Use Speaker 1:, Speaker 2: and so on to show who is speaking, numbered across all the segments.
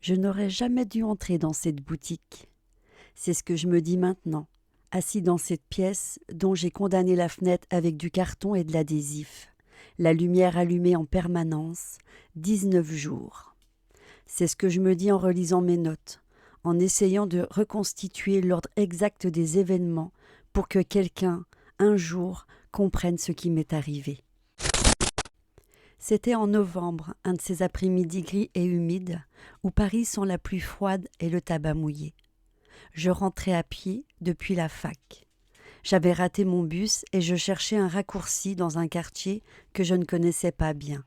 Speaker 1: Je n'aurais jamais dû entrer dans cette boutique. C'est ce que je me dis maintenant, assis dans cette pièce dont j'ai condamné la fenêtre avec du carton et de l'adhésif. La lumière allumée en permanence, 19 jours. C'est ce que je me dis en relisant mes notes, en essayant de reconstituer l'ordre exact des événements pour que quelqu'un, un jour, comprenne ce qui m'est arrivé. C'était en novembre, un de ces après-midi gris et humides, où Paris sent la pluie froide et le tabac mouillé. Je rentrais à pied depuis la fac. J'avais raté mon bus et je cherchais un raccourci dans un quartier que je ne connaissais pas bien,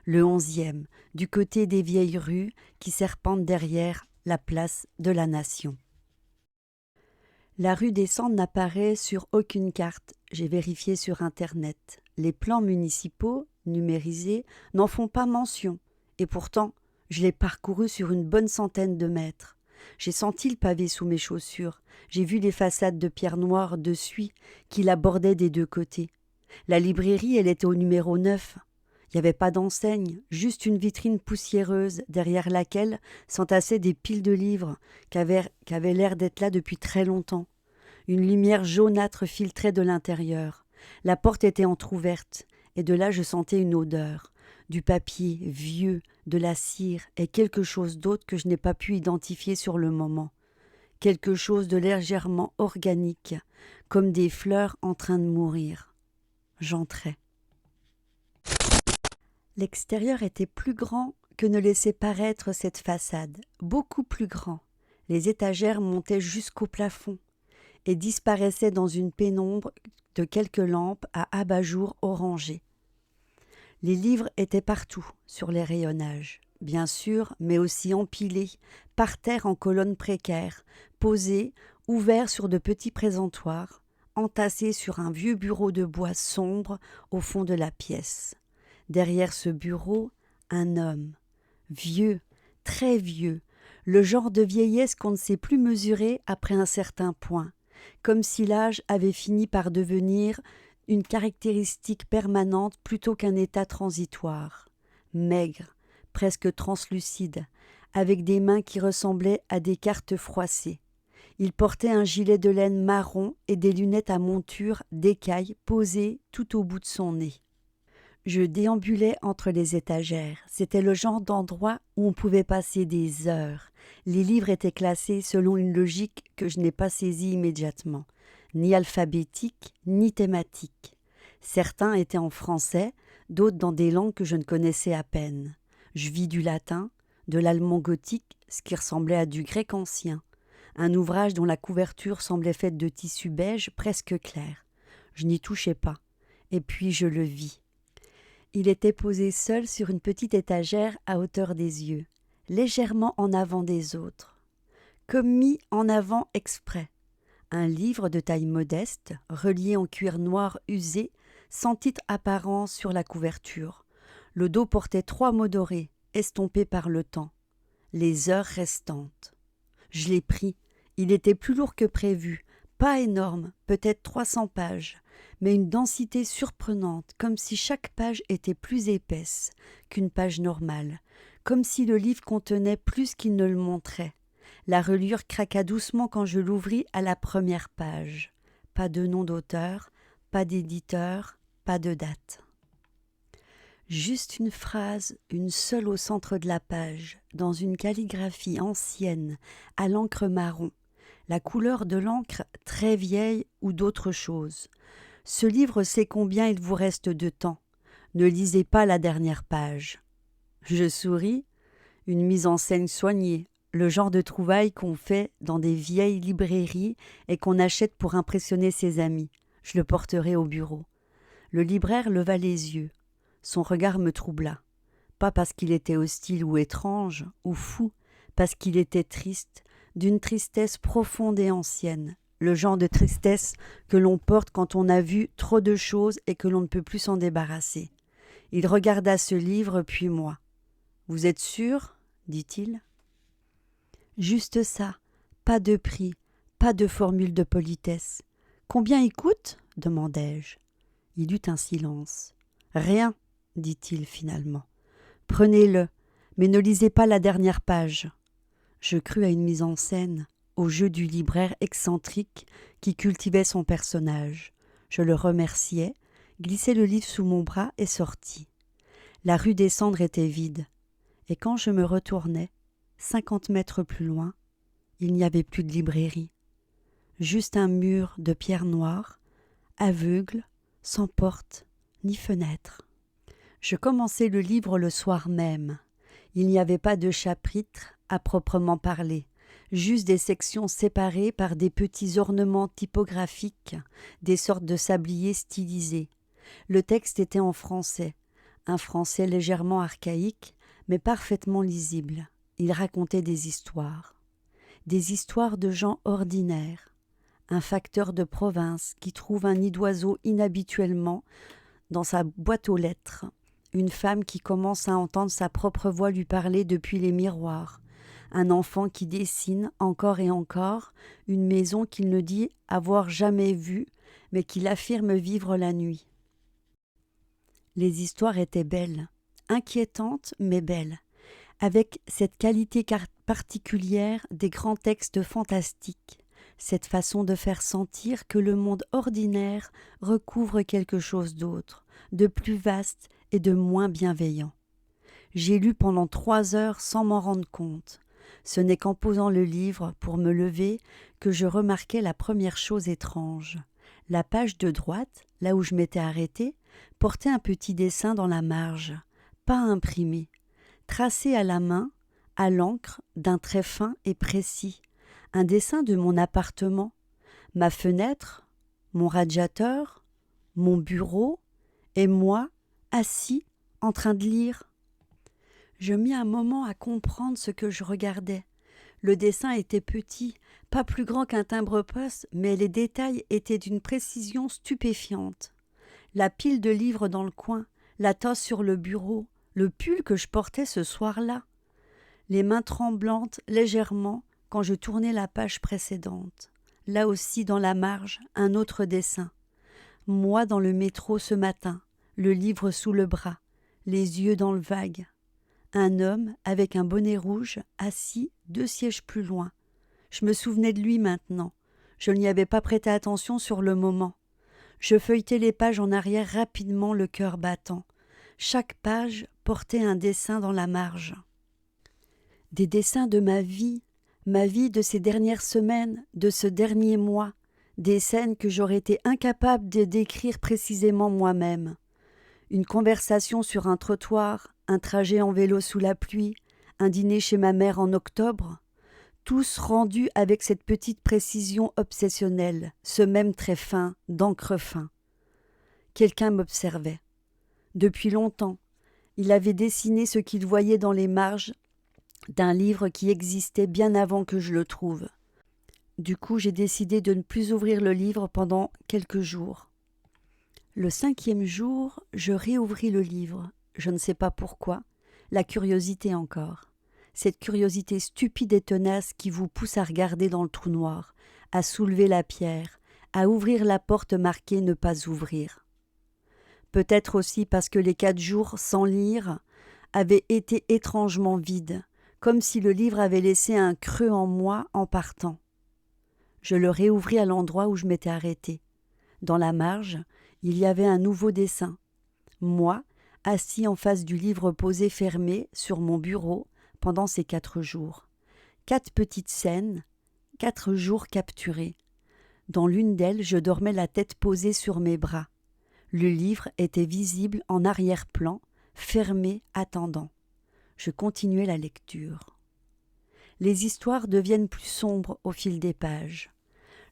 Speaker 1: le 11e, du côté des vieilles rues qui serpentent derrière la place de la Nation. La rue des Cendres n'apparaît sur aucune carte, j'ai vérifié sur Internet. Les plans municipaux, numérisés, n'en font pas mention, et pourtant, je l'ai parcouru sur une bonne centaine de mètres. J'ai senti le pavé sous mes chaussures, j'ai vu les façades de pierre noire de suie qui l'abordaient des deux côtés. La librairie, elle était au numéro 9. Il n'y avait pas d'enseigne, juste une vitrine poussiéreuse derrière laquelle s'entassaient des piles de livres qui avaient l'air d'être là depuis très longtemps. Une lumière jaunâtre filtrait de l'intérieur. La porte était entr'ouverte, et de là je sentais une odeur, du papier vieux, de la cire et quelque chose d'autre que je n'ai pas pu identifier sur le moment. Quelque chose de légèrement organique, comme des fleurs en train de mourir. J'entrais. L'extérieur était plus grand que ne laissait paraître cette façade, beaucoup plus grand. Les étagères montaient jusqu'au plafond et disparaissaient dans une pénombre de quelques lampes à abat-jour orangé. Les livres étaient partout, sur les rayonnages, bien sûr, mais aussi empilés, par terre en colonnes précaires, posés, ouverts sur de petits présentoirs, entassés sur un vieux bureau de bois sombre au fond de la pièce. Derrière ce bureau, un homme, vieux, très vieux, le genre de vieillesse qu'on ne sait plus mesurer après un certain point, comme si l'âge avait fini par devenir une caractéristique permanente plutôt qu'un état transitoire. Maigre, presque translucide, avec des mains qui ressemblaient à des cartes froissées. Il portait un gilet de laine marron et des lunettes à monture d'écaille posées tout au bout de son nez. Je déambulais entre les étagères. C'était le genre d'endroit où on pouvait passer des heures. Les livres étaient classés selon une logique que je n'ai pas saisie immédiatement, ni alphabétique, ni thématique. Certains étaient en français, d'autres dans des langues que je ne connaissais à peine. Je vis du latin, de l'allemand gothique, ce qui ressemblait à du grec ancien. Un ouvrage dont la couverture semblait faite de tissu beige presque clair. Je n'y touchais pas. Et puis je le vis. Il était posé seul sur une petite étagère à hauteur des yeux, légèrement en avant des autres, comme mis en avant exprès. Un livre de taille modeste, relié en cuir noir usé, sans titre apparent sur la couverture. Le dos portait 3 mots dorés, estompés par le temps. Les heures restantes. Je l'ai pris. Il était plus lourd que prévu, pas énorme, peut-être 300 pages, mais une densité surprenante, comme si chaque page était plus épaisse qu'une page normale, comme si le livre contenait plus qu'il ne le montrait. La reliure craqua doucement quand je l'ouvris à la première page. Pas de nom d'auteur, pas d'éditeur, pas de date. Juste une phrase, une seule au centre de la page, dans une calligraphie ancienne, à l'encre marron. La couleur de l'encre très vieille ou d'autre chose. Ce livre sait combien il vous reste de temps. Ne lisez pas la dernière page. Je souris, une mise en scène soignée, le genre de trouvaille qu'on fait dans des vieilles librairies et qu'on achète pour impressionner ses amis. Je le porterai au bureau. Le libraire leva les yeux. Son regard me troubla. Pas parce qu'il était hostile ou étrange, ou fou, parce qu'il était triste, d'une tristesse profonde et ancienne, le genre de tristesse que l'on porte quand on a vu trop de choses et que l'on ne peut plus s'en débarrasser. Il regarda ce livre, puis moi. « Vous êtes sûr ?» dit-il. « Juste ça, pas de prix, pas de formule de politesse. »« Combien il coûte ?» demandai-je. Il eut un silence. « Rien, » dit-il finalement. « Prenez-le, mais ne lisez pas la dernière page. » Je crus à une mise en scène, au jeu du libraire excentrique qui cultivait son personnage. Je le remerciai, glissai le livre sous mon bras et sortis. La rue des Cendres était vide, et quand je me retournai, 50 mètres plus loin, il n'y avait plus de librairie. Juste un mur de pierre noire, aveugle, sans porte ni fenêtre. Je commençai le livre le soir même. Il n'y avait pas de chapitre à proprement parler, juste des sections séparées par des petits ornements typographiques, des sortes de sabliers stylisés. Le texte était en français, un français légèrement archaïque, mais parfaitement lisible. Il racontait des histoires de gens ordinaires. Un facteur de province qui trouve un nid d'oiseau inhabituellement dans sa boîte aux lettres. Une femme qui commence à entendre sa propre voix lui parler depuis les miroirs. Un enfant qui dessine encore et encore une maison qu'il ne dit avoir jamais vue, mais qu'il affirme vivre la nuit. Les histoires étaient belles, inquiétantes mais belles, avec cette qualité particulière des grands textes fantastiques, cette façon de faire sentir que le monde ordinaire recouvre quelque chose d'autre, de plus vaste et de moins bienveillant. J'ai lu pendant 3 heures sans m'en rendre compte. Ce n'est qu'en posant le livre pour me lever que je remarquai la première chose étrange. La page de droite, là où je m'étais arrêtée, portait un petit dessin dans la marge, pas imprimé, tracé à la main, à l'encre, d'un trait fin et précis, un dessin de mon appartement, ma fenêtre, mon radiateur, mon bureau, et moi, assis, en train de lire. Je mis un moment à comprendre ce que je regardais. Le dessin était petit, pas plus grand qu'un timbre-poste, mais les détails étaient d'une précision stupéfiante. La pile de livres dans le coin, la tasse sur le bureau, le pull que je portais ce soir-là. Les mains tremblantes légèrement quand je tournais la page précédente. Là aussi, dans la marge, un autre dessin. Moi dans le métro ce matin, le livre sous le bras, les yeux dans le vague. Un homme avec un bonnet rouge, assis 2 sièges plus loin. Je me souvenais de lui maintenant. Je n'y avais pas prêté attention sur le moment. Je feuilletai les pages en arrière rapidement, le cœur battant. Chaque page portait un dessin dans la marge. Des dessins de ma vie de ces dernières semaines, de ce dernier mois, des scènes que j'aurais été incapable de décrire précisément moi-même. Une conversation sur un trottoir, un trajet en vélo sous la pluie, un dîner chez ma mère en octobre, tous rendus avec cette petite précision obsessionnelle, ce même trait fin, d'encre fin. Quelqu'un m'observait. Depuis longtemps, il avait dessiné ce qu'il voyait dans les marges d'un livre qui existait bien avant que je le trouve. Du coup, j'ai décidé de ne plus ouvrir le livre pendant quelques jours. Le 5e jour, je réouvris le livre. Je ne sais pas pourquoi. La curiosité encore. Cette curiosité stupide et tenace qui vous pousse à regarder dans le trou noir, à soulever la pierre, à ouvrir la porte marquée « Ne pas ouvrir ». Peut-être aussi parce que les 4 jours sans lire avaient été étrangement vides, comme si le livre avait laissé un creux en moi en partant. Je le réouvris à l'endroit où je m'étais arrêtée. Dans la marge, il y avait un nouveau dessin. Moi, assis en face du livre posé fermé sur mon bureau pendant ces 4 jours. 4 petites scènes, 4 jours capturés. Dans l'une d'elles, je dormais la tête posée sur mes bras. Le livre était visible en arrière-plan, fermé, attendant. Je continuais la lecture. Les histoires deviennent plus sombres au fil des pages.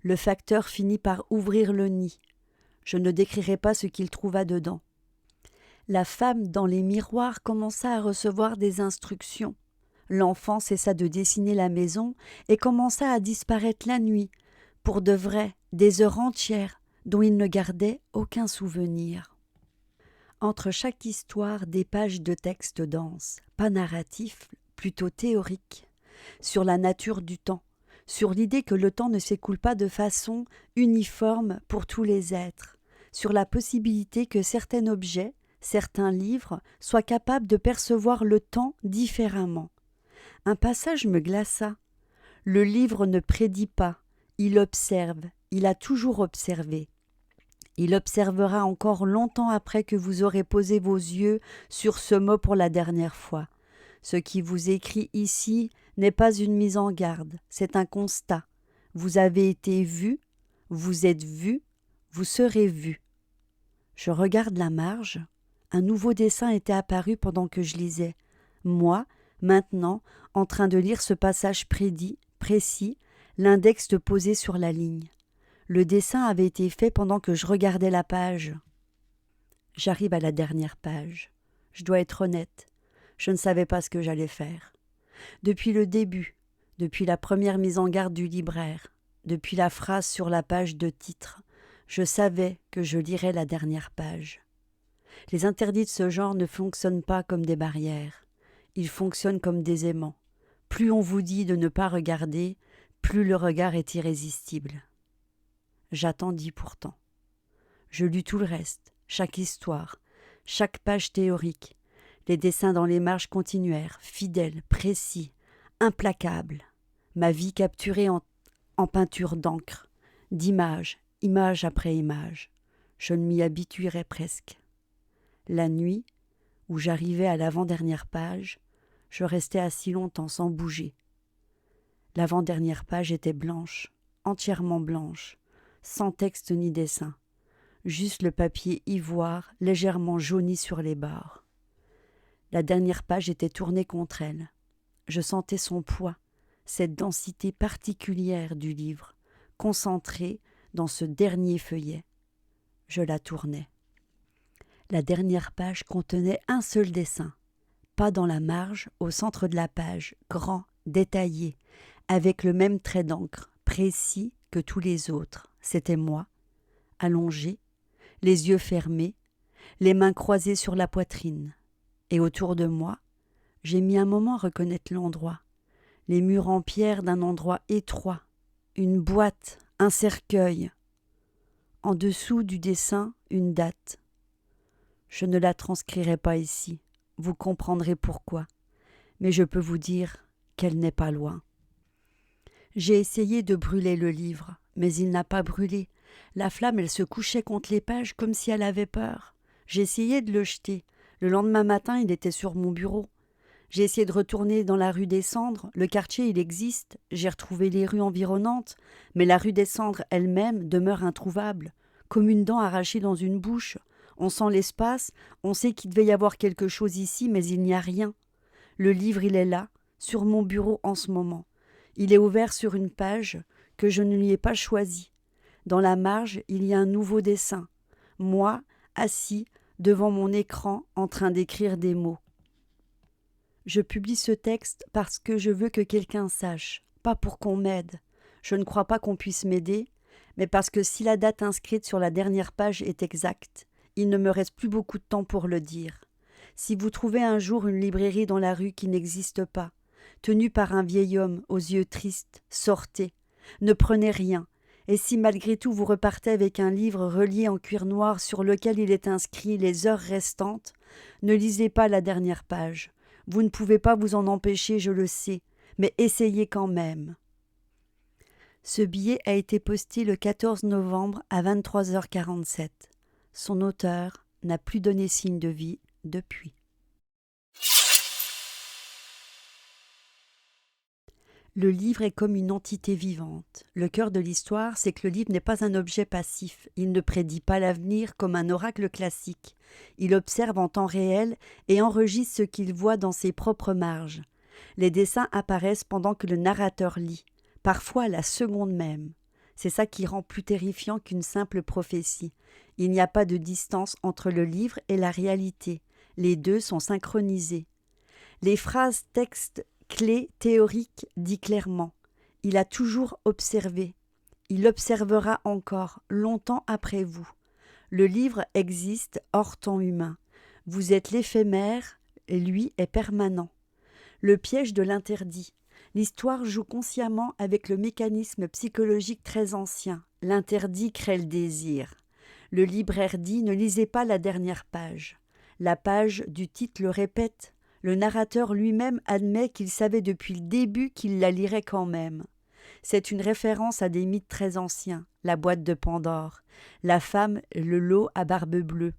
Speaker 1: Le facteur finit par ouvrir le nid. Je ne décrirai pas ce qu'il trouva dedans. La femme dans les miroirs commença à recevoir des instructions. L'enfant cessa de dessiner la maison et commença à disparaître la nuit, pour de vrai, des heures entières, dont il ne gardait aucun souvenir. Entre chaque histoire, des pages de texte denses, pas narratifs, plutôt théoriques, sur la nature du temps, sur l'idée que le temps ne s'écoule pas de façon uniforme pour tous les êtres, sur la possibilité que certains objets, certains livres, soient capables de percevoir le temps différemment. Un passage me glaça, Le livre ne prédit pas, il observe, il a toujours observé. Il observera encore longtemps après que vous aurez posé vos yeux sur ce mot pour la dernière fois. Ce qui vous écrit ici n'est pas une mise en garde, c'est un constat. Vous avez été vu, vous êtes vu, vous serez vu. Je regarde la marge. Un nouveau dessin était apparu pendant que je lisais. Moi, maintenant, en train de lire ce passage précis, l'index posé sur la ligne. Le dessin avait été fait pendant que je regardais la page. J'arrive à la dernière page. Je dois être honnête. Je ne savais pas ce que j'allais faire. Depuis le début, depuis la première mise en garde du libraire, depuis la phrase sur la page de titre, je savais que je lirais la dernière page. Les interdits de ce genre ne fonctionnent pas comme des barrières. Ils fonctionnent comme des aimants. Plus on vous dit de ne pas regarder, plus le regard est irrésistible. J'attendis pourtant. Je lus tout le reste, chaque histoire, chaque page théorique. Les dessins dans les marges continuèrent, fidèles, précis, implacables. Ma vie capturée en peinture d'encre, d'images, image après image. Je ne m'y habituerais presque. La nuit, où j'arrivais à l'avant-dernière page, je restais assis longtemps sans bouger. L'avant-dernière page était blanche, entièrement blanche, sans texte ni dessin, juste le papier ivoire légèrement jauni sur les bords. La dernière page était tournée contre elle. Je sentais son poids, cette densité particulière du livre, concentrée dans ce dernier feuillet. Je la tournais. La dernière page contenait un seul dessin, pas dans la marge, au centre de la page, grand, détaillé, avec le même trait d'encre, précis que tous les autres. C'était moi, allongé, les yeux fermés, les mains croisées sur la poitrine. Et autour de moi, j'ai mis un moment à reconnaître l'endroit. Les murs en pierre d'un endroit étroit, une boîte, un cercueil. En dessous du dessin, une date. Je ne la transcrirai pas ici, vous comprendrez pourquoi, mais je peux vous dire qu'elle n'est pas loin. J'ai essayé de brûler le livre, mais il n'a pas brûlé. La flamme, elle se couchait contre les pages comme si elle avait peur. J'ai essayé de le jeter. Le lendemain matin, il était sur mon bureau. J'ai essayé de retourner dans la rue des Cendres. Le quartier, il existe. J'ai retrouvé les rues environnantes, mais la rue des Cendres elle-même demeure introuvable, comme une dent arrachée dans une bouche. On sent l'espace, on sait qu'il devait y avoir quelque chose ici, mais il n'y a rien. Le livre, il est là, sur mon bureau en ce moment. Il est ouvert sur une page que je ne lui ai pas choisie. Dans la marge, il y a un nouveau dessin. Moi, assis devant mon écran, en train d'écrire des mots. Je publie ce texte parce que je veux que quelqu'un sache, pas pour qu'on m'aide. Je ne crois pas qu'on puisse m'aider, mais parce que si la date inscrite sur la dernière page est exacte, il ne me reste plus beaucoup de temps pour le dire. Si vous trouvez un jour une librairie dans la rue qui n'existe pas, tenue par un vieil homme aux yeux tristes, sortez. Ne prenez rien. Et si malgré tout vous repartez avec un livre relié en cuir noir sur lequel il est inscrit les heures restantes, ne lisez pas la dernière page. Vous ne pouvez pas vous en empêcher, je le sais, mais essayez quand même. Ce billet a été posté le 14 novembre à 23h47. Son auteur n'a plus donné signe de vie depuis. Le livre est comme une entité vivante. Le cœur de l'histoire, c'est que le livre n'est pas un objet passif. Il ne prédit pas l'avenir comme un oracle classique. Il observe en temps réel et enregistre ce qu'il voit dans ses propres marges. Les dessins apparaissent pendant que le narrateur lit, parfois à la seconde même. C'est ça qui rend plus terrifiant qu'une simple prophétie. Il n'y a pas de distance entre le livre et la réalité. Les deux sont synchronisés. Les phrases textes clé théorique dit clairement « Il a toujours observé. Il observera encore, longtemps après vous. Le livre existe hors temps humain. Vous êtes l'éphémère, et lui est permanent. Le piège de l'interdit. L'histoire joue consciemment avec le mécanisme psychologique très ancien. L'interdit crée le désir. Le libraire dit « Ne lisez pas la dernière page. » La page du titre le répète. Le narrateur lui-même admet qu'il savait depuis le début qu'il la lirait quand même. C'est une référence à des mythes très anciens, la boîte de Pandore, la femme, le lot à barbe bleue.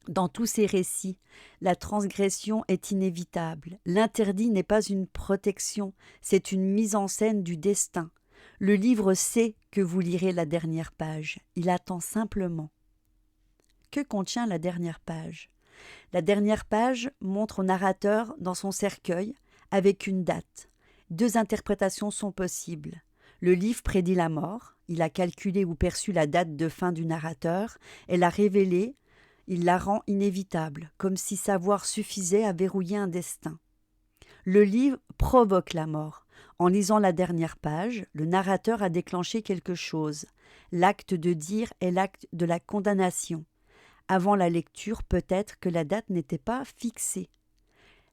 Speaker 1: Dans tous ces récits, la transgression est inévitable. L'interdit n'est pas une protection, c'est une mise en scène du destin. Le livre sait que vous lirez la dernière page. Il attend simplement. Que contient la dernière page ? La dernière page montre au narrateur dans son cercueil avec une date. 2 interprétations sont possibles. Le livre prédit la mort. Il a calculé ou perçu la date de fin du narrateur et l'a révélée. Il la rend inévitable, comme si savoir suffisait à verrouiller un destin. Le livre provoque la mort. En lisant la dernière page, le narrateur a déclenché quelque chose. L'acte de dire est l'acte de la condamnation. Avant la lecture, peut-être que la date n'était pas fixée.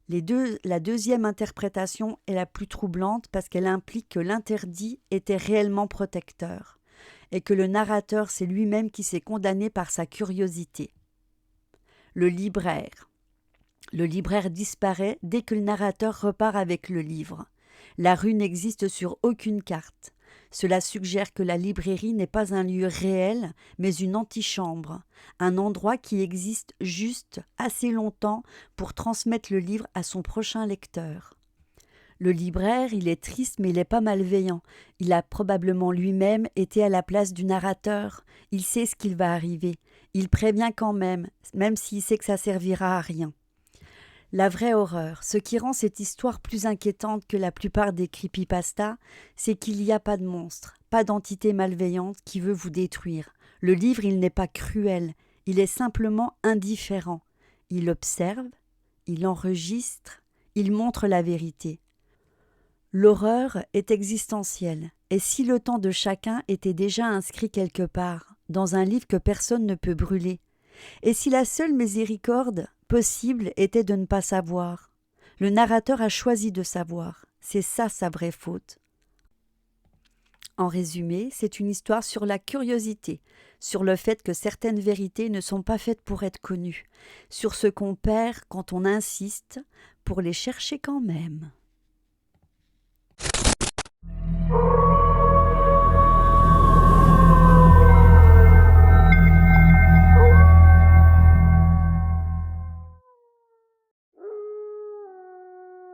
Speaker 1: La deuxième interprétation est la plus troublante parce qu'elle implique que l'interdit était réellement protecteur et que le narrateur, c'est lui-même qui s'est condamné par sa curiosité. Le libraire. Le libraire disparaît dès que le narrateur repart avec le livre. La rue n'existe sur aucune carte. Cela suggère que la librairie n'est pas un lieu réel, mais une antichambre, un endroit qui existe juste assez longtemps pour transmettre le livre à son prochain lecteur. Le libraire, il est triste, mais il n'est pas malveillant. Il a probablement lui-même été à la place du narrateur. Il sait ce qu'il va arriver. Il prévient quand même s'il sait que ça servira à rien. La vraie horreur, ce qui rend cette histoire plus inquiétante que la plupart des creepypastas, c'est qu'il n'y a pas de monstre, pas d'entité malveillante qui veut vous détruire. Le livre, il n'est pas cruel, il est simplement indifférent. Il observe, il enregistre, il montre la vérité. L'horreur est existentielle, et si le temps de chacun était déjà inscrit quelque part, dans un livre que personne ne peut brûler, et si la seule miséricorde possible était de ne pas savoir. Le narrateur a choisi de savoir. C'est ça sa vraie faute. En résumé, c'est une histoire sur la curiosité, sur le fait que certaines vérités ne sont pas faites pour être connues, sur ce qu'on perd quand on insiste pour les chercher quand même.